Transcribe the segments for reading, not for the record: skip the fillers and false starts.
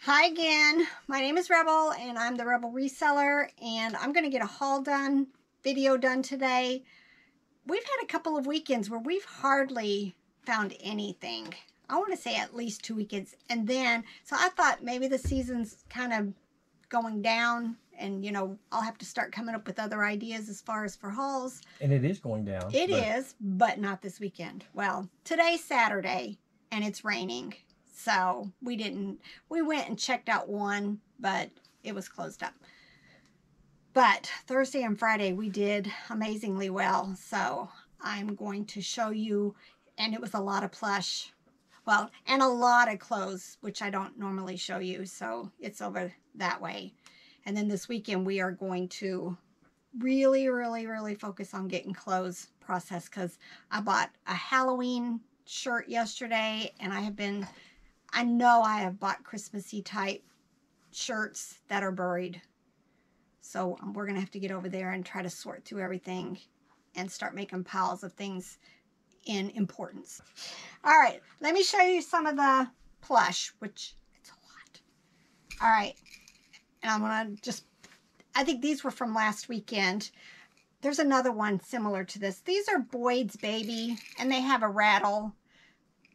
Hi again, my name is Rebel and I'm the Rebel Reseller, and I'm going to get a haul done, video done today. We've had a couple of weekends where we've hardly found anything. I want to say at least 2 weekends, and then, so I thought maybe the season's kind of going down and, you know, I'll have to start coming up with other ideas as far as for hauls. And it is going down. It is, but not this weekend. Well, today's Saturday and it's raining. So we went and checked out one, but it was closed up. But Thursday and Friday we did amazingly well. So I'm going to show you, and it was a lot of plush. Well, and a lot of clothes, which I don't normally show you. So it's over that way. And then this weekend we are going to really focus on getting clothes processed, because I bought a Halloween shirt yesterday, and I know I have bought Christmassy type shirts that are buried. So we're going to have to get over there and try to sort through everything and start making piles of things in importance. All right, let me show you some of the plush, which it's a lot. All right, and I'm going to I think these were from last weekend. There's another one similar to this. These are Boyd's Baby, and they have a rattle,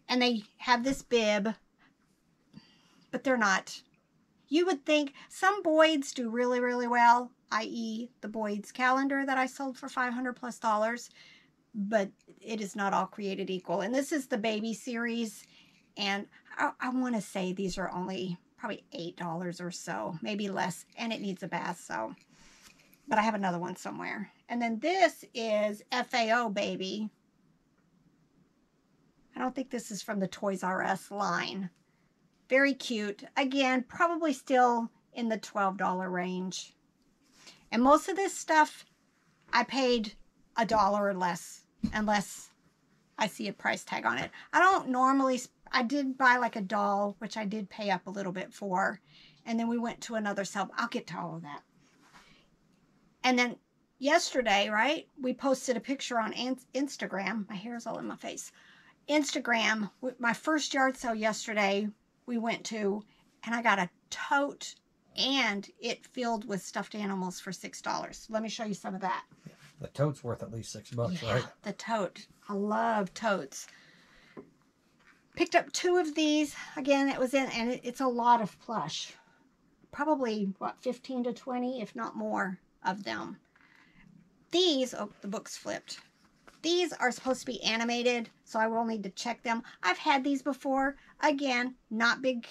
and they have this bib. But they're not. You would think some Boyd's do really well, i.e. the Boyd's calendar that I sold for $500+, but it is not all created equal. And this is the baby series, and I want to say these are only probably $8 or so, maybe less, and it needs a bath, so. But I have another one somewhere. And then this is FAO Baby. I don't think this is from the Toys R Us line. Very cute. Again, probably still in the $12 range. And most of this stuff, I paid $1 or less, unless I see a price tag on it. I don't normally, I did buy like a doll, which I did pay up a little bit for. And then we went to another sale. I'll get to all of that. And then yesterday, right, we posted a picture on Instagram. My hair's all in my face. Instagram, my first yard sale yesterday, we went to, and I got a tote and it filled with stuffed animals for $6. Let me show you some of that. The tote's worth at least $6, yeah, right? The tote. I love totes. Picked up 2 of these. Again, it was in, and it's a lot of plush. Probably, what, 15 to 20, if not more of them. These, oh, the book's flipped. These are supposed to be animated, so I will need to check them. I've had these before. Again, not big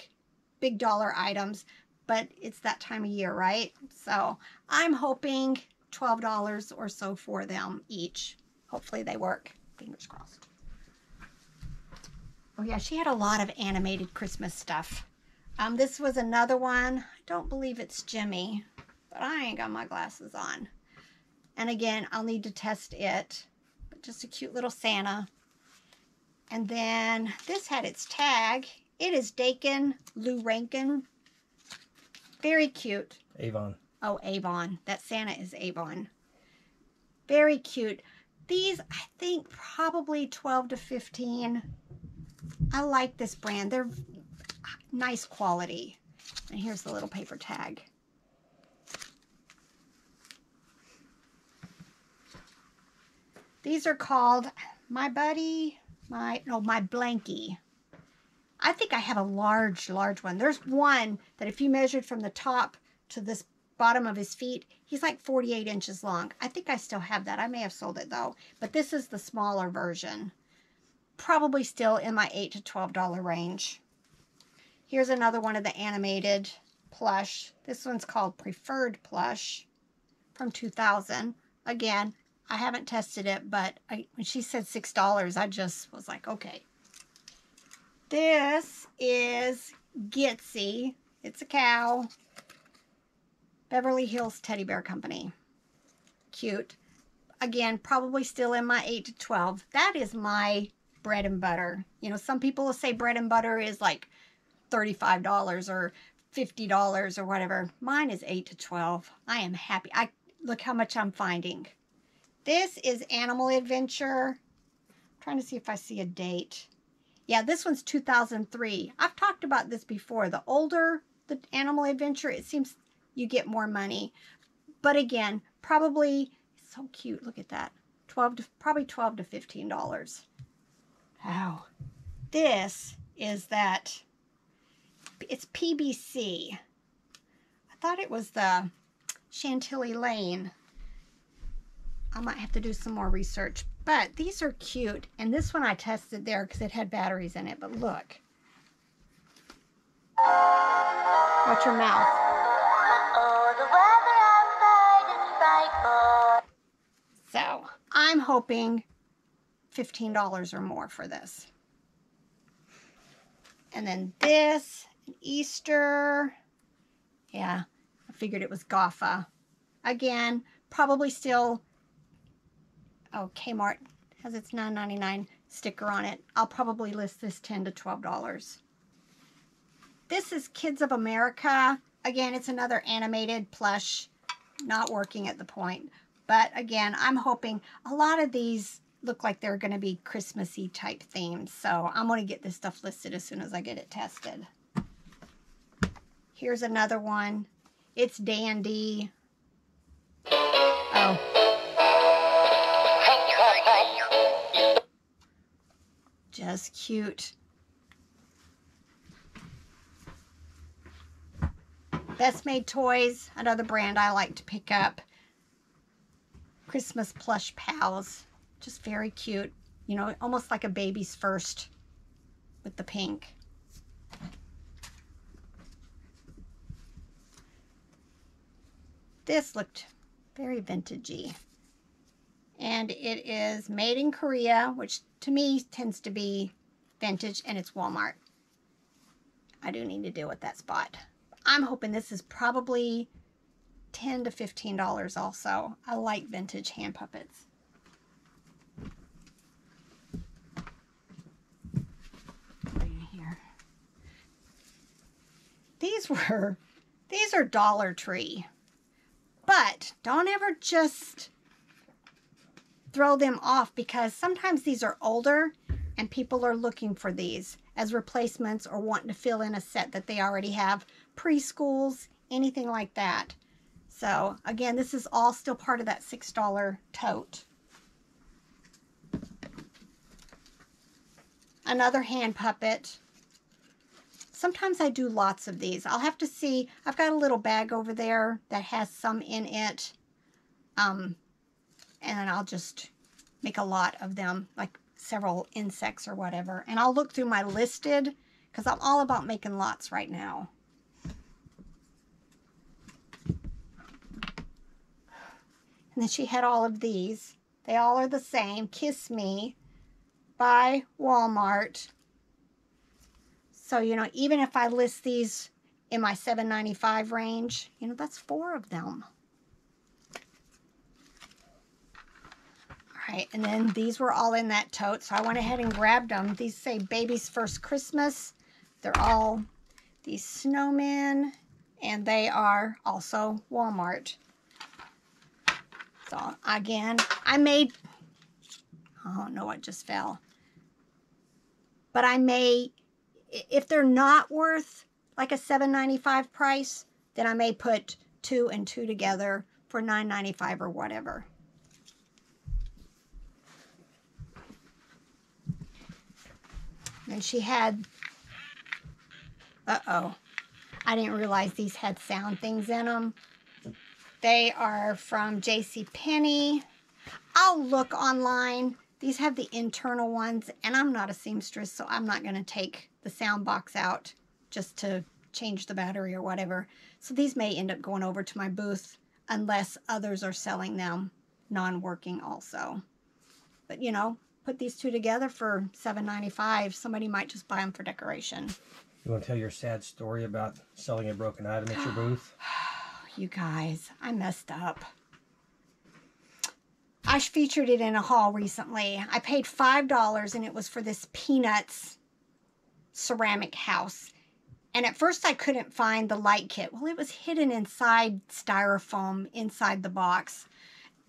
dollar items, but it's that time of year, right? So I'm hoping $12 or so for them each. Hopefully they work. Fingers crossed. Oh yeah, she had a lot of animated Christmas stuff. This was another one. I don't believe it's Jimmy, but I ain't got my glasses on. And again, I'll need to test it. Just a cute little Santa. And then this had its tag. It is Dakin Lou Rankin. Very cute. Avon. Oh, Avon. That Santa is Avon. Very cute. These, I think, probably 12 to 15. I like this brand. They're nice quality. And here's the little paper tag. These are called My Blankie. I think I have a large one. There's one that if you measured from the top to this bottom of his feet, he's like 48 inches long. I think I still have that. I may have sold it though. But this is the smaller version. Probably still in my $8 to $12 range. Here's another one of the animated plush. This one's called Preferred Plush from 2000. Again, I haven't tested it, but when she said $6, I just was like, okay. This is Gitsy. It's a cow. Beverly Hills Teddy Bear Company. Cute. Again, probably still in my 8 to 12. That is my bread and butter. You know, some people will say bread and butter is like $35 or $50 or whatever. Mine is 8 to 12. I am happy. Look how much I'm finding. This is Animal Adventure. I'm trying to see if I see a date. Yeah, this one's 2003. I've talked about this before. The older the Animal Adventure, it seems you get more money. But again, probably, it's so cute, look at that. Probably $12 to $15. Wow. This is that, it's PBC. I thought it was the Chantilly Lane. I might have to do some more research, but these are cute. And this one I tested there because it had batteries in it, but look. Watch your mouth. So I'm hoping $15 or more for this. And then this, Easter. Yeah, I figured it was Goffa. Again, probably still, oh, Kmart has its $9.99 sticker on it. I'll probably list this $10 to $12. This is Kids of America. Again, it's another animated plush, not working at the point. But again, I'm hoping a lot of these look like they're going to be Christmassy type themes. So I'm going to get this stuff listed as soon as I get it tested. Here's another one. It's Dandy. Oh. Just cute. Best Made Toys, another brand I like to pick up. Christmas Plush Pals. Just very cute. You know, almost like a baby's first with the pink. This looked very vintagey. And it is made in Korea, which to me tends to be vintage, and it's Walmart. I do need to deal with that spot. I'm hoping this is probably $10 to $15 also. I like vintage hand puppets. Here. These are Dollar Tree. But don't ever just throw them off, because sometimes these are older and people are looking for these as replacements or wanting to fill in a set that they already have. Preschools, anything like that. So again, this is all still part of that $6 tote. Another hand puppet. Sometimes I do lots of these. I'll have to see. I've got a little bag over there that has some in it. And I'll just make a lot of them, like several insects or whatever. And I'll look through my listed, because I'm all about making lots right now. And then she had all of these. They all are the same. Kiss Me by Walmart. So, you know, even if I list these in my $7.95 range, you know, that's 4 of them. All right, and then these were all in that tote, so I went ahead and grabbed them. These say Baby's First Christmas. They're all these snowmen, and they are also Walmart. So, again, I made, oh no, it just fell. But I may, if they're not worth like a $7.95 price, then I may put 2 and 2 together for $9.95 or whatever. And she had, uh-oh, I didn't realize these had sound things in them. They are from JCPenney. I'll look online. These have the internal ones, and I'm not a seamstress, so I'm not going to take the sound box out just to change the battery or whatever. So these may end up going over to my booth unless others are selling them non-working also. But, you know, put these two together for $7.95. Somebody might just buy them for decoration. You want to tell your sad story about selling a broken item at your booth? You guys, I messed up. I featured it in a haul recently. I paid $5 and it was for this Peanuts ceramic house. And at first I couldn't find the light kit. Well, it was hidden inside styrofoam inside the box.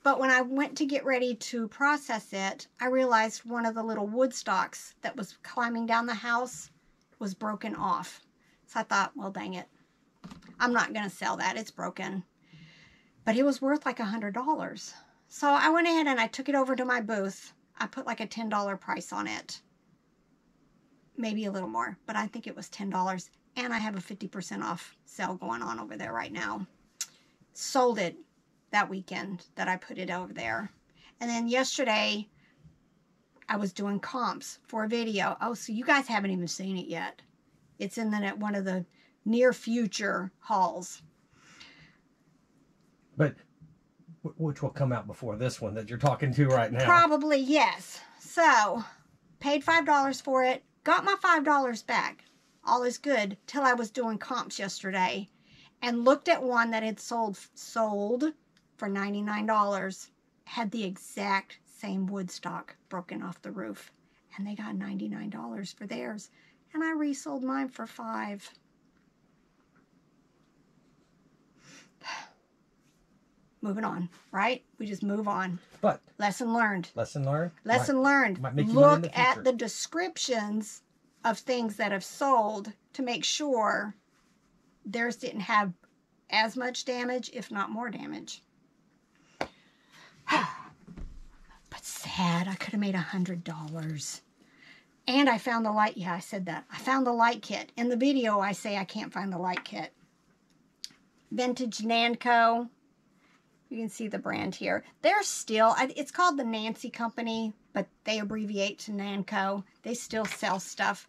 But when I went to get ready to process it, I realized one of the little wood stocks that was climbing down the house was broken off. So I thought, well, dang it. I'm not going to sell that. It's broken. But it was worth like $100. So I went ahead and I took it over to my booth. I put like a $10 price on it. Maybe a little more, but I think it was $10. And I have a 50% off sale going on over there right now. Sold it that weekend that I put it over there. And then yesterday, I was doing comps for a video. Oh, so you guys haven't even seen it yet. It's in one of the near future hauls. But which will come out before this one that you're talking to right now? Probably, yes. So, paid $5 for it. Got my $5 back. All is good. Till I was doing comps yesterday. And looked at one that had sold for $99. Had the exact same wood stock broken off the roof. And they got $99 for theirs. And I resold mine for $5. Moving on, right? We just move on. But lesson learned. Lesson learned. Lesson learned. Might make you money in the Look future. at the descriptions of things that have sold to make sure theirs didn't have as much damage, if not more damage. But sad. I could have made $100. And I found the light. Yeah, I said that. I found the light kit. In the video, I say I can't find the light kit. Vintage Nanco. You can see the brand here. They're still, it's called the Nancy Company, but they abbreviate to Nanco. They still sell stuff.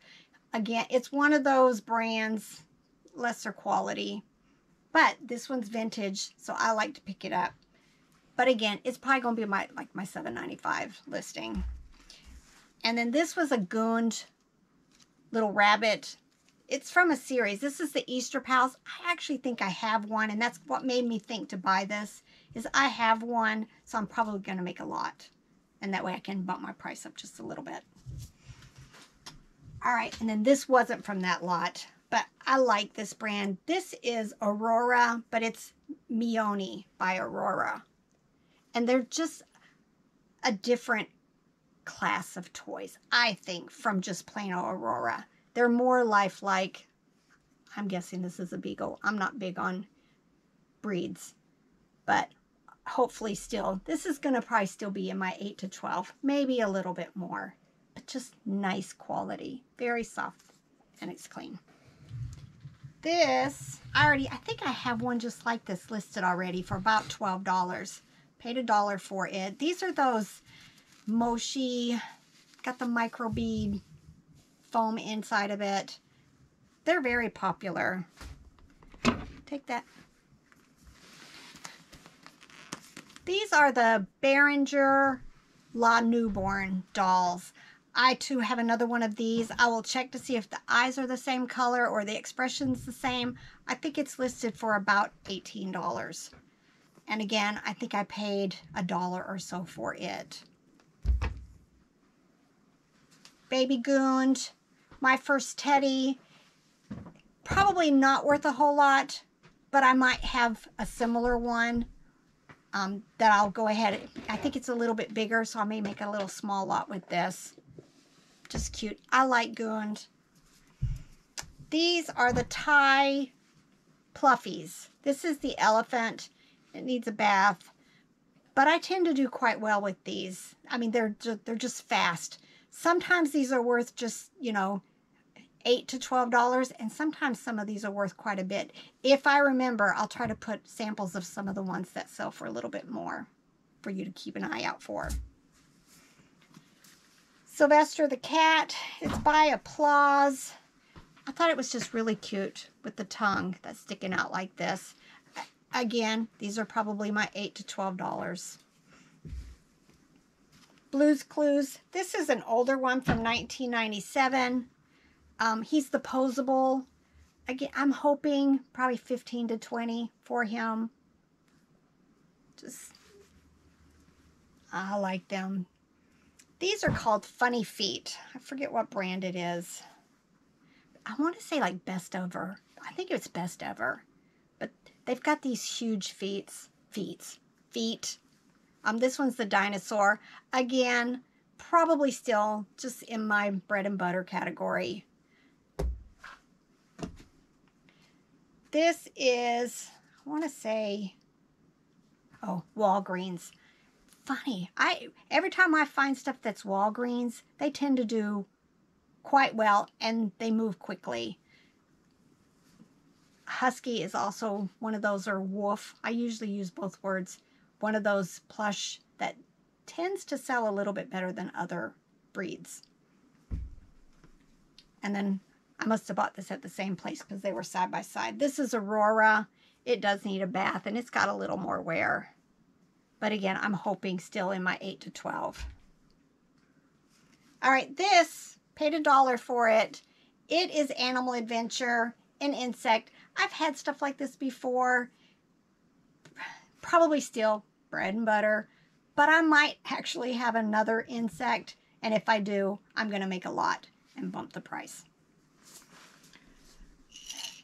Again, it's one of those brands, lesser quality. But this one's vintage, so I like to pick it up. But again, it's probably going to be my $7.95 listing. And then this was a Goond little rabbit. It's from a series. This is the Easter Pals. I actually think I have one, and that's what made me think to buy this, is I have one, so I'm probably going to make a lot. And that way I can bump my price up just a little bit. All right, and then this wasn't from that lot, but I like this brand. This is Aurora, but it's Mioni by Aurora. And they're just a different class of toys, I think, from just plain Aurora. They're more lifelike. I'm guessing this is a beagle. I'm not big on breeds, but hopefully still, this is going to probably still be in my 8 to 12, maybe a little bit more, but just nice quality, very soft, and it's clean. This, I think I have one just like this listed already for about $12. Paid $1 for it. These are those Moshi, got the micro bead foam inside of it. They're very popular. Take that. These are the Behringer La Newborn dolls. I too have another one of these. I will check to see if the eyes are the same color or the expression's the same. I think it's listed for about $18. And again, I think I paid $1 or so for it. Baby Goond, my first teddy. Probably not worth a whole lot, but I might have a similar one that I'll go ahead. I think it's a little bit bigger, so I may make a little small lot with this. Just cute. I like Goond. These are the Thai Pluffies. This is the elephant. It needs a bath, but I tend to do quite well with these. I mean, they're just fast. Sometimes these are worth just, you know, $8 to $12, and sometimes some of these are worth quite a bit. If I remember, I'll try to put samples of some of the ones that sell for a little bit more for you to keep an eye out for. Sylvester the cat. It's by Applause. I thought it was just really cute with the tongue that's sticking out like this. Again, these are probably my $8 to $12. Blue's Clues. This is an older one from 1997. He's the posable. Again, I'm hoping probably 15 to 20 for him. Just, I like them. These are called Funny Feet. I forget what brand it is. I want to say like Best Ever. I think it's Best Ever. But they've got these huge feet. This one's the dinosaur. Again, probably still just in my bread and butter category. this is, I want to say, oh, Walgreens. Funny, every time I find stuff that's Walgreens, they tend to do quite well and they move quickly. Husky is also one of those, or wolf. I usually use both words. One of those plush that tends to sell a little bit better than other breeds. And then I must have bought this at the same place because they were side by side. This is Aurora. It does need a bath and it's got a little more wear. But again, I'm hoping still in my 8 to 12. All right, this, paid $1 for it. It is Animal Adventure, an insect. I've had stuff like this before. Probably still bread and butter. But I might actually have another insect. And if I do, I'm going to make a lot and bump the price.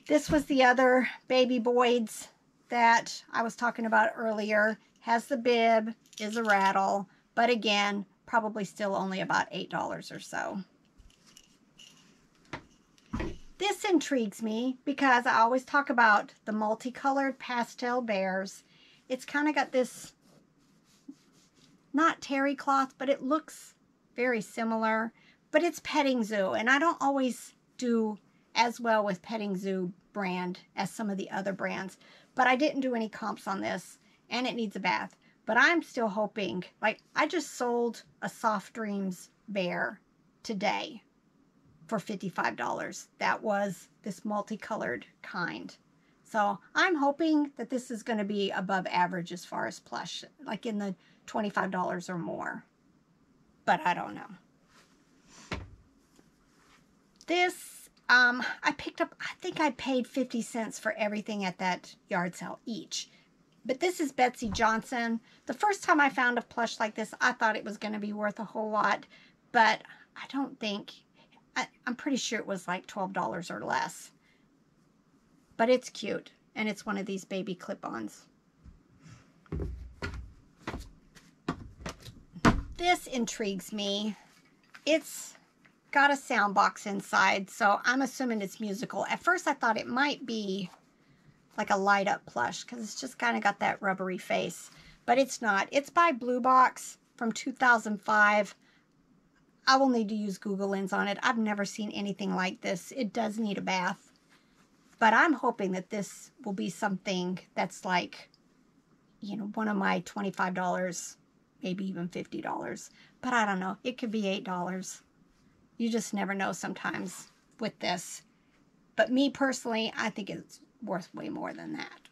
This was the other baby Boyd's that I was talking about earlier. Has the bib, is a rattle, but again, probably still only about $8 or so. This intrigues me because I always talk about the multicolored pastel bears. It's kind of got this, not terry cloth, but it looks very similar, but it's Petting Zoo, and I don't always do as well with Petting Zoo brand as some of the other brands, but I didn't do any comps on this. And it needs a bath. But I'm still hoping, like, I just sold a Soft Dreams bear today for $55. That was this multicolored kind. So I'm hoping that this is going to be above average as far as plush, like in the $25 or more. But I don't know. This, I picked up, I think I paid 50 cents for everything at that yard sale each. But this is Betsy Johnson. The first time I found a plush like this, I thought it was going to be worth a whole lot. But I don't think, I'm pretty sure it was like $12 or less. But it's cute. And it's one of these baby clip-ons. This intrigues me. It's got a sound box inside, so I'm assuming it's musical. At first I thought it might be like a light up plush because it's just kind of got that rubbery face, but it's not. It's by Blue Box from 2005. I will need to use Google Lens on it. I've never seen anything like this. It does need a bath, but I'm hoping that this will be something that's like, you know, one of my $25, maybe even $50, but I don't know. It could be $8. You just never know sometimes with this. But me personally, I think it's worth way more than that.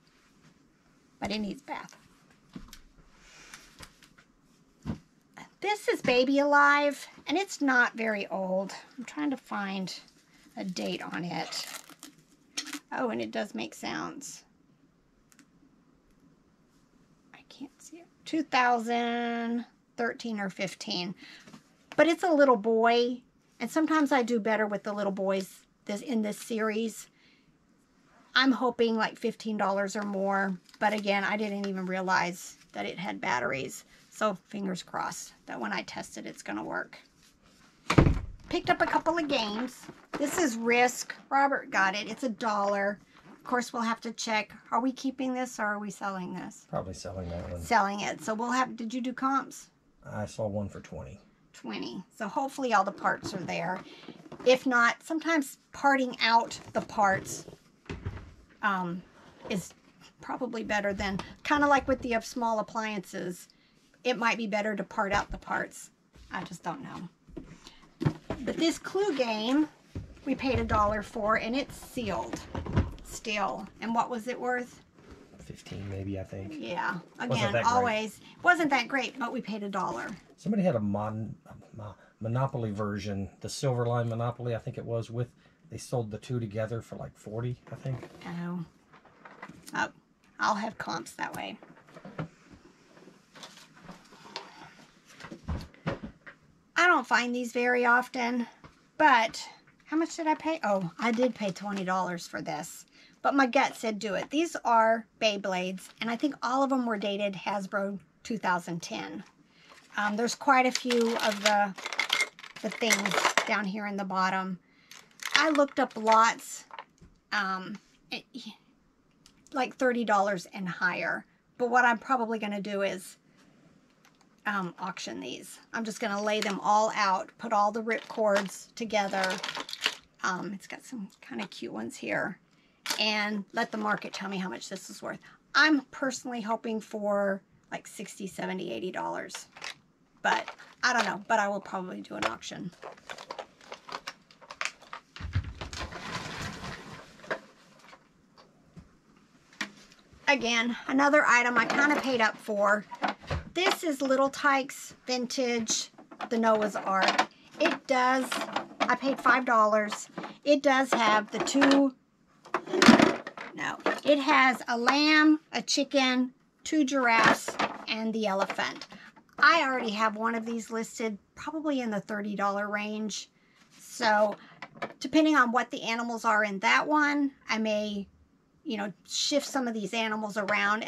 But it needs bath. This is Baby Alive, and it's not very old. I'm trying to find a date on it. Oh, and it does make sounds. I can't see it. 2013 or 15. But it's a little boy, and sometimes I do better with the little boys in this series. I'm hoping like $15 or more, but again, I didn't even realize that it had batteries. So fingers crossed that when I test it, it's going to work. Picked up a couple of games. This is Risk. Robert got it. It's $1. Of course, we'll have to check. Are we keeping this or are we selling this? Probably selling that one. Selling it. So we'll have, did you do comps? I saw one for 20. 20. So hopefully all the parts are there. If not, sometimes parting out the parts is probably better than, kind of like with the small appliances, it might be better to part out the parts. I just don't know. But this Clue game, we paid $1 for, and it's sealed still. And what was it worth? 15 maybe, I think. Yeah. Again, always. It wasn't that great, but we paid $1. Somebody had a Monopoly version, the Silverline Monopoly, I think it was, with, they sold the two together for like 40, I think. Oh. Oh, I'll have comps that way. I don't find these very often, but how much did I pay? Oh, I did pay $20 for this, but my gut said do it. These are Beyblades, and I think all of them were dated Hasbro 2010. There's quite a few of the things down here in the bottom. I looked up lots. like $30 and higher. But what I'm probably going to do is auction these. I'm just going to lay them all out, put all the rip cords together. It's got some kind of cute ones here, and let the market tell me how much this is worth. I'm personally hoping for like $60, $70, $80, but I don't know, but I will probably do an auction. Again, another item I kind of paid up for. This is Little Tykes Vintage, the Noah's Ark. It does, I paid $5. It does have the two, no, it has a lamb, a chicken, 2 giraffes, and the elephant. I already have one of these listed, probably in the $30 range. So, depending on what the animals are in that one, I may, you know, shift some of these animals around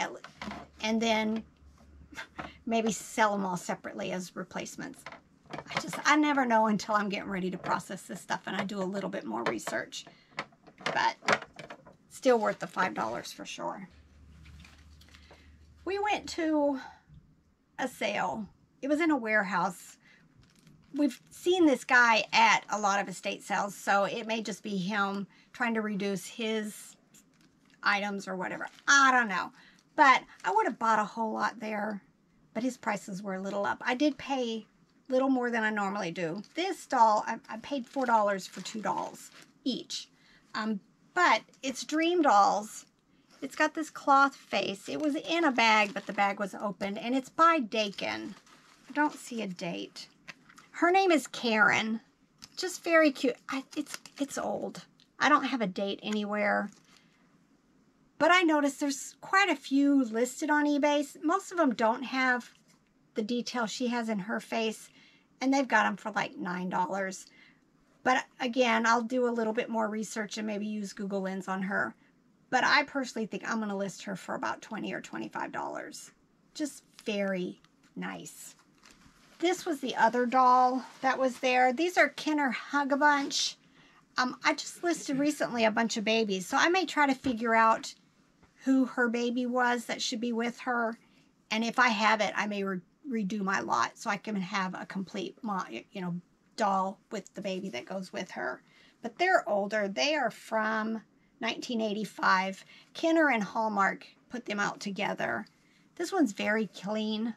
and then maybe sell them all separately as replacements. I never know until I'm getting ready to process this stuff and I do a little bit more research. But still worth the $5 for sure. We went to a sale. It was in a warehouse. We've seen this guy at a lot of estate sales, so it may just be him trying to reduce his items or whatever. I don't know. But I would have bought a whole lot there, but his prices were a little up. I did pay a little more than I normally do. This doll, I paid $4 for 2 dolls each. But it's Dream Dolls. It's got this cloth face. It was in a bag, but the bag was open, and it's by Dakin. I don't see a date. Her name is Karen. Just very cute. It's old. I don't have a date anywhere. But I noticed there's quite a few listed on eBay. Most of them don't have the detail she has in her face, and they've got them for like $9. But again, I'll do a little bit more research and maybe use Google Lens on her. But I personally think I'm going to list her for about $20 or $25. Just very nice. This was the other doll that was there. These are Kenner Hug-A-Bunch. I just listed recently a bunch of babies, so I may try to figure out who her baby was that should be with her. And if I have it, I may redo my lot so I can have a complete, you know, doll with the baby that goes with her. But they're older. They are from 1985. Kenner and Hallmark put them out together. This one's very clean.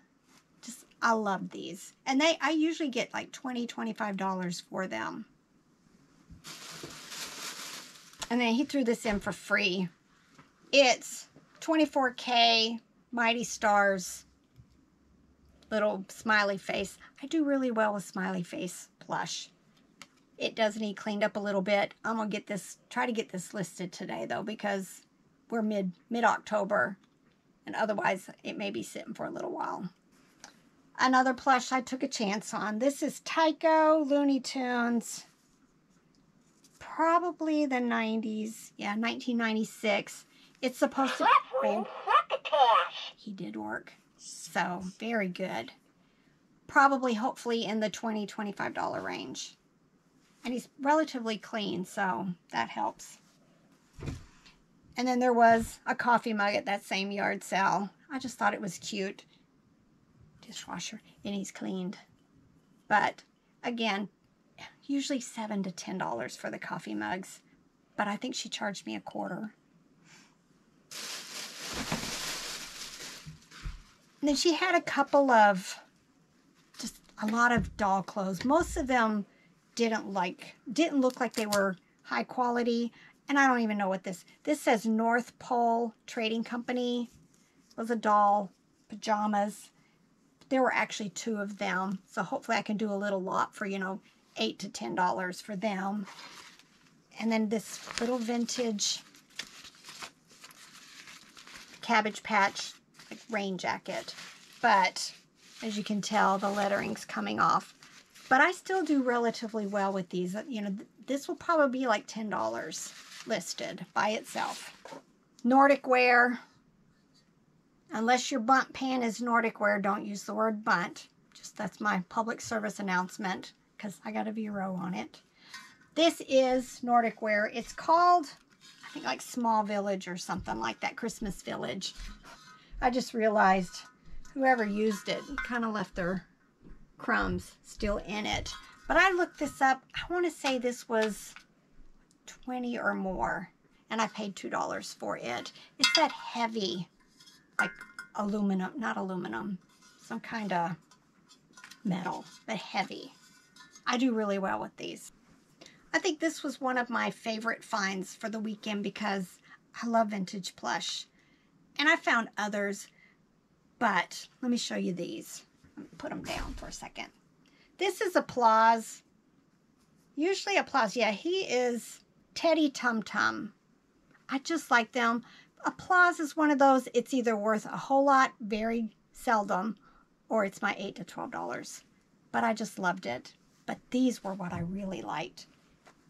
I love these. And I usually get like $20, $25 for them. And then he threw this in for free. It's 24K Mighty Stars little smiley face. I do really well with smiley face plush. It does need cleaned up a little bit. I'm gonna get this, try to get this listed today though, because we're mid-October, and otherwise it may be sitting for a little while. Another plush I took a chance on. This is Tycho Looney Tunes. Probably the 90s. Yeah, 1996. It's supposed to be... He did work. So, very good. Probably, hopefully, in the $20, $25 range. And he's relatively clean, so that helps. And then there was a coffee mug at that same yard sale. I just thought it was cute. Dishwasher, and he's cleaned. But, again, usually $7 to $10 for the coffee mugs. But I think she charged me $0.25. And then she had a couple of, just a lot of doll clothes. Most of them didn't look like they were high quality. And I don't even know what this says North Pole Trading Company. It was a doll, pajamas. There were actually 2 of them. So hopefully I can do a little lot for, you know, $8 to $10 for them. And then this little vintage Cabbage Patch like rain jacket. But as you can tell, the lettering's coming off. But I still do relatively well with these. You know, this will probably be like $10 listed by itself. Nordicware. Unless your bunt pan is Nordicware, don't use the word bunt. Just that's my public service announcement because I got a Vero on it. This is Nordicware. It's called, I think like Small Village or something like that, Christmas Village. I just realized whoever used it kind of left their crumbs still in it. But I looked this up. I want to say this was 20 or more, and I paid $2 for it. It's that heavy, like aluminum, not aluminum, some kind of metal, but heavy. I do really well with these. I think this was one of my favorite finds for the weekend because I love vintage plush. And I found others, but let me show you these. Let me put them down for a second. This is Applause. Usually Applause. Yeah, he is Teddy Tum Tum. I just like them. Applause is one of those, it's either worth a whole lot, very seldom, or it's my $8 to $12. But I just loved it. But these were what I really liked.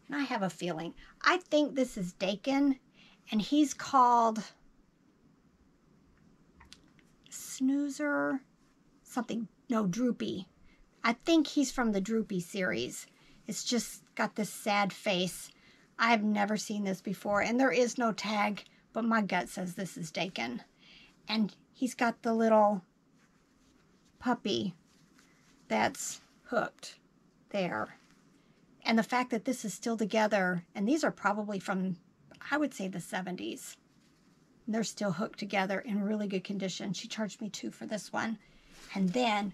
And I have a feeling. I think this is Dakin, and he's called Snoozer something. No, Droopy. I think he's from the Droopy series. It's just got this sad face. I've never seen this before, and there is no tag, but my gut says this is Dakin. And he's got the little puppy that's hooked there. And the fact that this is still together, and these are probably from, I would say, the 70s. And they're still hooked together in really good condition. She charged me $2 for this one. And then,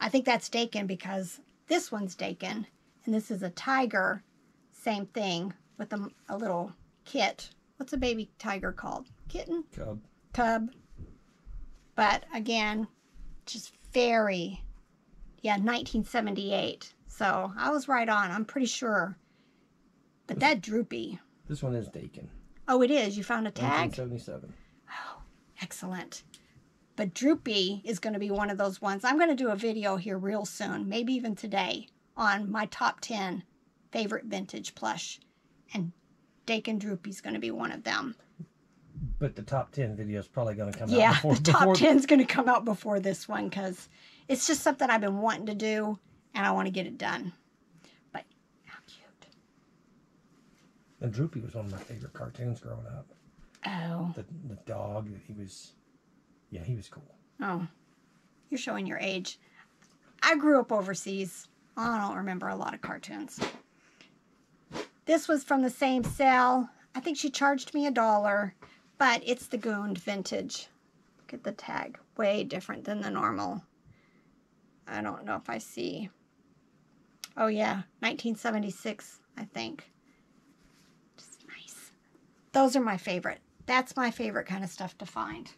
I think that's Dakin because this one's Dakin. And this is a tiger. Same thing with a little kit. What's a baby tiger called? Kitten? Cub. Cub. But again, just very, yeah, 1978. So I was right on, I'm pretty sure. But that Droopy. This one is Dakin. Oh, it is? You found a tag? 1977. Oh, excellent. But Droopy is going to be one of those ones. I'm going to do a video here real soon, maybe even today, on my top 10 favorite vintage plush. And Dakin Droopy is going to be one of them. But the top 10 video is probably going to come out before. Yeah, the top 10 is going to come out before this one because it's just something I've been wanting to do, and I want to get it done. But how cute. And Droopy was one of my favorite cartoons growing up. Oh. The dog, he was cool. Oh, you're showing your age. I grew up overseas. I don't remember a lot of cartoons. This was from the same sale. I think she charged me $1, but it's the Goond vintage. Look at the tag. Way different than the normal. I don't know if I see. Oh yeah, 1976, I think. Just nice. Those are my favorite. That's my favorite kind of stuff to find.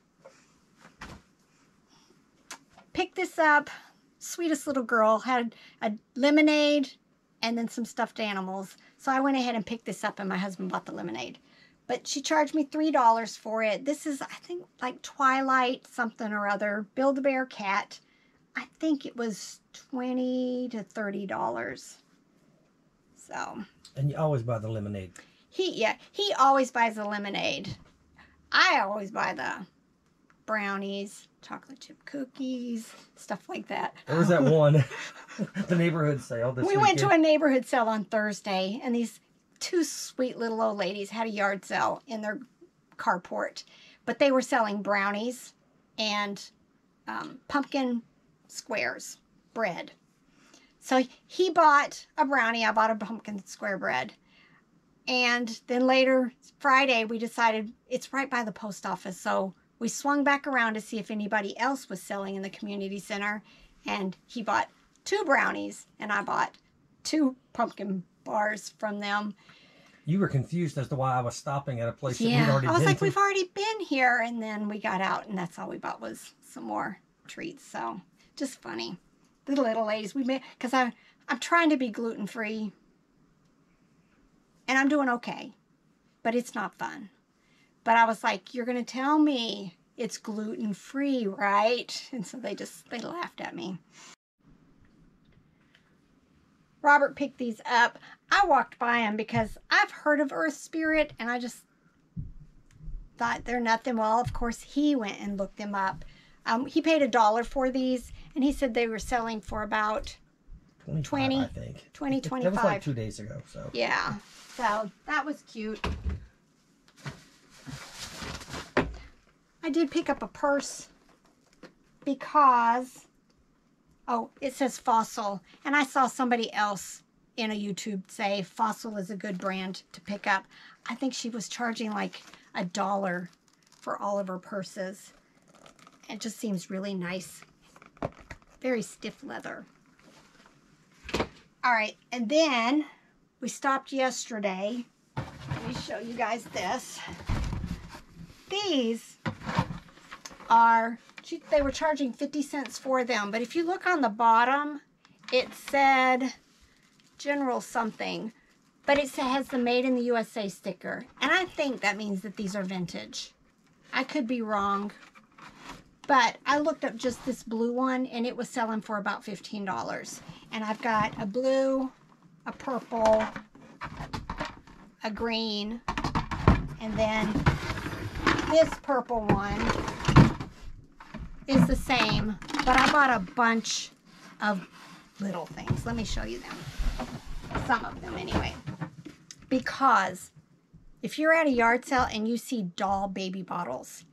Picked this up. Sweetest little girl. Had a lemonade and then some stuffed animals. So I went ahead and picked this up, and my husband bought the lemonade. But she charged me $3 for it. This is, I think, like Twilight something or other. Build-A-Bear cat. I think it was $20 to $30. So. And you always buy the lemonade. He always buys the lemonade. I always buy the brownies, chocolate chip cookies, stuff like that. There was that one, the neighborhood sale this weekend. We went to a neighborhood sale on Thursday, and these two sweet little old ladies had a yard sale in their carport. But they were selling brownies and pumpkin squares, bread. So he bought a brownie, I bought a pumpkin square bread. And then later, Friday, we decided it's right by the post office. So we swung back around to see if anybody else was selling in the community center. And he bought 2 brownies, and I bought 2 pumpkin bars from them. You were confused as to why I was stopping at a place that we'd already been I was like, to. we've already been here. And then we got out, and that's all we bought was some more treats. So just funny. The little ladies, we made, because I'm trying to be gluten-free. And I'm doing okay. But it's not fun. But I was like, you're going to tell me it's gluten-free, right? And so they laughed at me. Robert picked these up. I walked by them because I've heard of Earth Spirit, and I just thought they're nothing. Well, of course, he went and looked them up. He paid $1 for these, and he said they were selling for about 20, I think. 20, 25. That was like 2 days ago. So yeah, so that was cute. I did pick up a purse because, oh, it says Fossil. And I saw somebody else in a YouTube say Fossil is a good brand to pick up. I think she was charging like $1 for all of her purses. It just seems really nice. Very stiff leather. All right, and then we stopped yesterday. Let me show you guys this. These are, they were charging 50 cents for them, but if you look on the bottom, it said General something, but it has the Made in the USA sticker, and I think that means that these are vintage. I could be wrong, but I looked up just this blue one, and it was selling for about $15. And I've got a blue, a purple, a green, and then this purple one is the same, but I bought a bunch of little things. Let me show you them. Some of them anyway. Because if you're at a yard sale and you see doll baby bottles,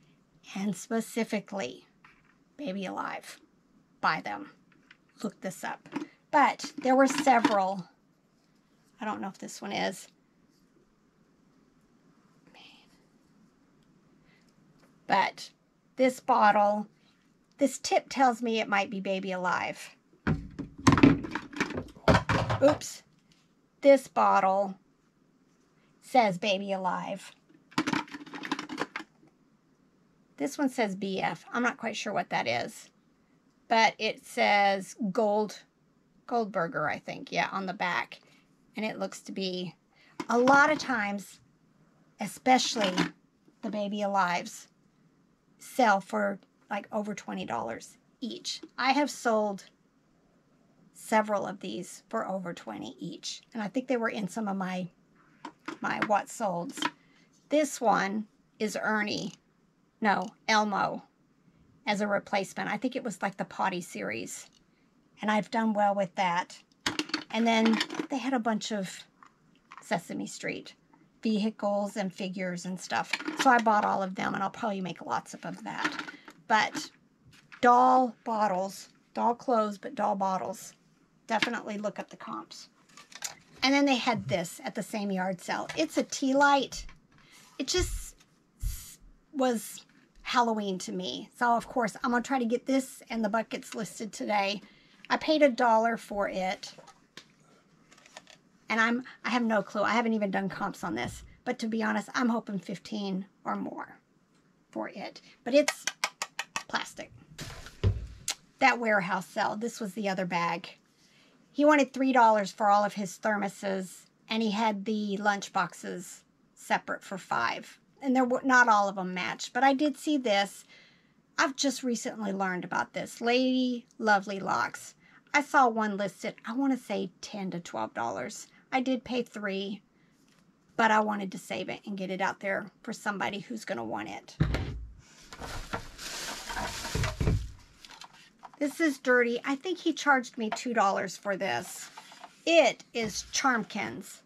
and specifically Baby Alive, buy them. Look this up. But there were several. I don't know if this one is. But this bottle, this tip tells me it might be Baby Alive. Oops. This bottle says Baby Alive. This one says BF. I'm not quite sure what that is. But it says Goldberger, I think. Yeah, on the back. And it looks to be, a lot of times, especially the Baby Alives, sell for like over $20 each. I have sold several of these for over $20 each. And I think they were in some of my what solds. This one is Elmo as a replacement. I think it was like the Potty series. And I've done well with that. And then they had a bunch of Sesame Street vehicles and figures and stuff. So I bought all of them, and I'll probably make lots of that. But doll bottles, doll clothes, but doll bottles. Definitely look up the comps. And then they had this at the same yard sale. It's a tea light. It just was Halloween to me. So, of course, I'm going to try to get this and the buckets listed today. I paid $1 for it. And I have no clue. I haven't even done comps on this. But to be honest, I'm hoping 15 or more for it. But it's plastic. That warehouse sale. This was the other bag. He wanted $3 for all of his thermoses. And he had the lunch boxes separate for $5. And not all of them matched. But I did see this. I've just recently learned about this. Lady Lovely Locks. I saw one listed, I want to say $10 to $12. I did pay $3, but I wanted to save it and get it out there for somebody who's going to want it. This is dirty. I think he charged me $2 for this. It is Charmkins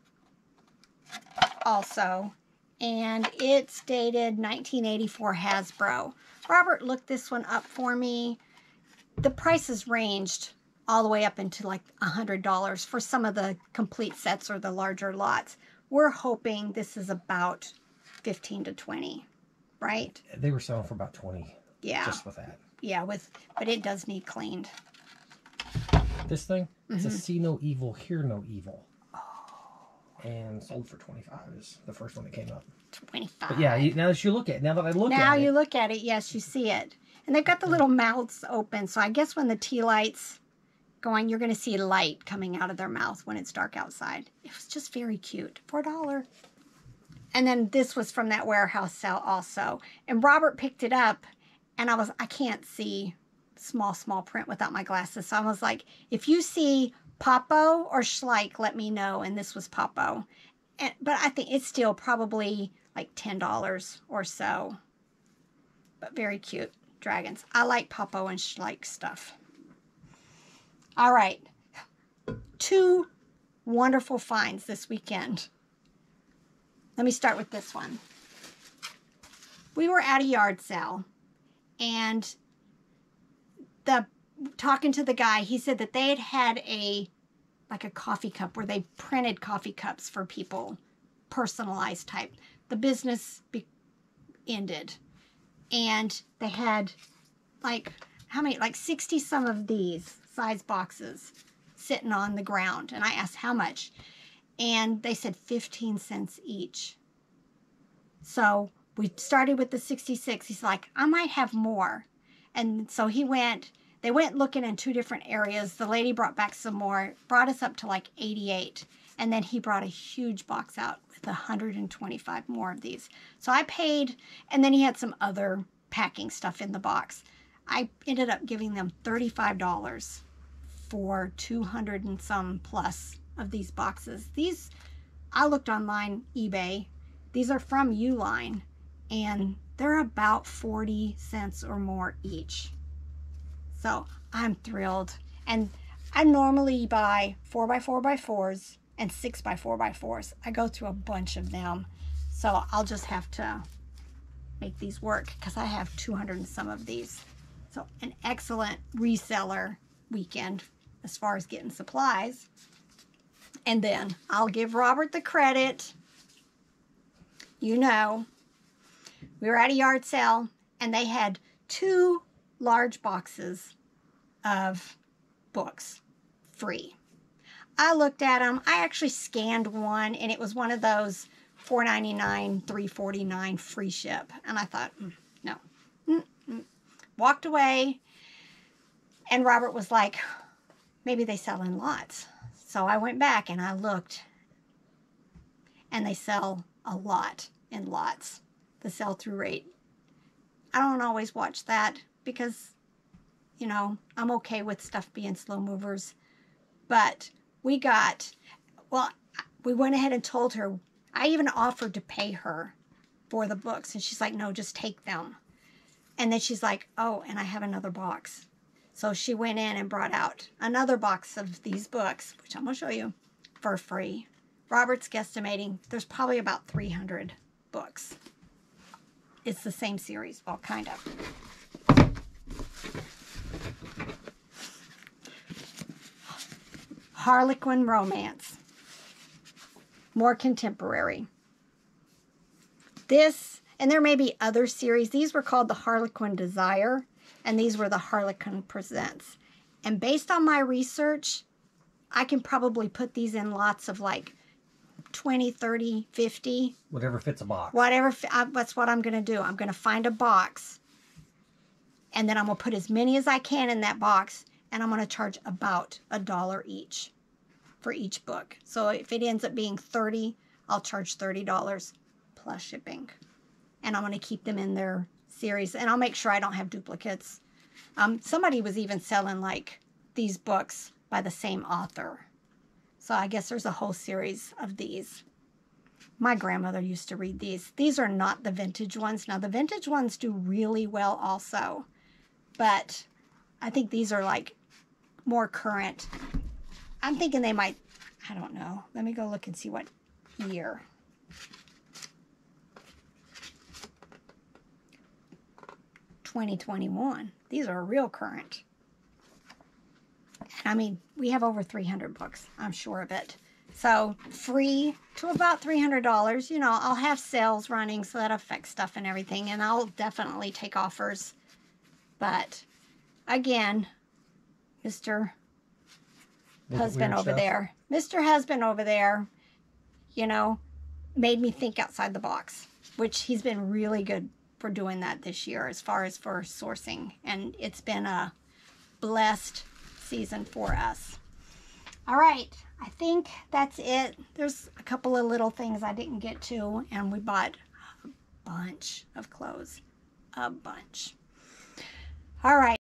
also, and it's dated 1984 Hasbro. Robert looked this one up for me. The prices ranged all the way up into like $100 for some of the complete sets or the larger lots. We're hoping this is about 15 to 20, right? They were selling for about 20. Yeah. Just with that. Yeah, but it does need cleaned. This thing, it's a see no evil, hear no evil. Oh. And sold for 25 is the first one that came up. 25. But yeah, now that you look at it, now that I look at it. Now you look at it, yes, you see it. And they've got the little mouths open, so I guess when the tea light's going, you're going to see light coming out of their mouth when it's dark outside. It was just very cute for $1. And then this was from that warehouse sale also. And Robert picked it up, and I can't see small print without my glasses. So I was like, if you see Popo or Schleich, let me know. And this was Popo. But I think it's still probably like $10 or so. But very cute dragons. I like Popo and Schleich stuff. All right. 2 wonderful finds this weekend. Let me start with this one. We were at a yard sale, and talking to the guy, he said that they had like a coffee cup where they printed coffee cups for people, personalized type. The business ended, and they had like, how many, like 60 some of these size boxes sitting on the ground. And I asked how much, and they said 15 cents each. So we started with the 66. He's like, I might have more. And so they went looking in 2 different areas. The lady brought back some more, brought us up to like 88. And then he brought a huge box out with 125 more of these. So I paid, and then he had some other packing stuff in the box. I ended up giving them $35 for 200 and some plus of these boxes. These, I looked online, eBay. These are from Uline, and they're about 40 cents or more each. So I'm thrilled. And I normally buy 4x4x4s and 6x4x4s. I go through a bunch of them. So I'll just have to make these work because I have 200 and some of these. So an excellent reseller weekend as far as getting supplies. And then I'll give Robert the credit. You know, we were at a yard sale and they had 2 large boxes of books free. I looked at them. I actually scanned one, and it was one of those $4.99, $3.49 free ship. And I thought, no. Walked away, and Robert was like, maybe they sell in lots. So I went back and I looked, and they sell a lot in lots. The sell-through rate. I don't always watch that because, you know, I'm okay with stuff being slow movers. But we went ahead and told her. I even offered to pay her for the books. And she's like, no, just take them. And then she's like, oh, and I have another box. So she went in and brought out another box of these books, which I'm going to show you, for free. Robert's guesstimating there's probably about 300 books. It's the same series, well, kind of. Harlequin Romance. More contemporary. This, and there may be other series. These were called the Harlequin Desire, and these were the Harlequin Presents. And based on my research, I can probably put these in lots of like 20, 30, 50. Whatever fits a box. That's what I'm going to do. I'm going to find a box, and then I'm going to put as many as I can in that box, and I'm going to charge about $1 each for each book. So if it ends up being 30, I'll charge $30 plus shipping. And I'm going to keep them in their series, and I'll make sure I don't have duplicates. Somebody was even selling like these books by the same author. So I guess there's a whole series of these. My grandmother used to read these. These are not the vintage ones. Now the vintage ones do really well also, but I think these are like more current. I'm thinking they might, I don't know. Let me go look and see what year. (2021). These are real current. I mean, we have over 300 books. I'm sure of it. So free to about $300. You know, I'll have sales running, so that affects stuff and everything. And I'll definitely take offers. But again, Mr. Husband over there, Mr. Husband over there, you know, made me think outside the box, which he's been really good for doing that this year as far as for sourcing. And it's been a blessed season for us. All right, I think that's it. There's a couple of little things I didn't get to, and we bought a bunch of clothes. A bunch. All right.